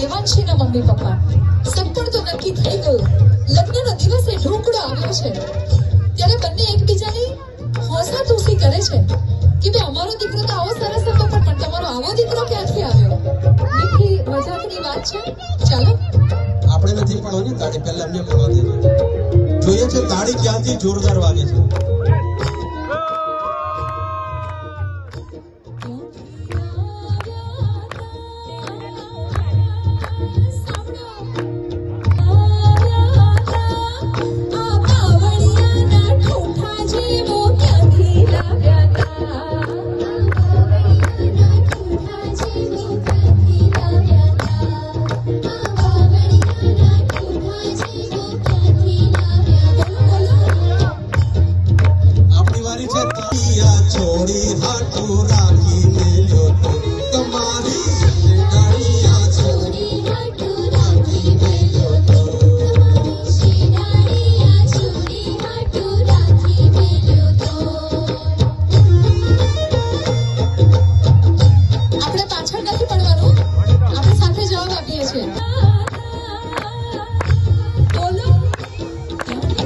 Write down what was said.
દેવાંશીના mummy papa સત્તર તો નક્કી થઈ ગયું. લગ્નનો દિવસે ઢોકળો આવ્યો છે ત્યારે બંને એકબીજાની હોંસાતુસી કરે છે કે બે અમારો દીકરો તો આવો સરસ હતો પણ તમારો આવો દીકરો ક્યાંથી આવ્યો. મીઠી મજાકની વાત છે. ચાલો આપણે નથી પડવાની તાળી, પહેલા અમને પડવા દેજો. જોઈએ છે તાળી ક્યાંથી જોરદાર વાગે છે.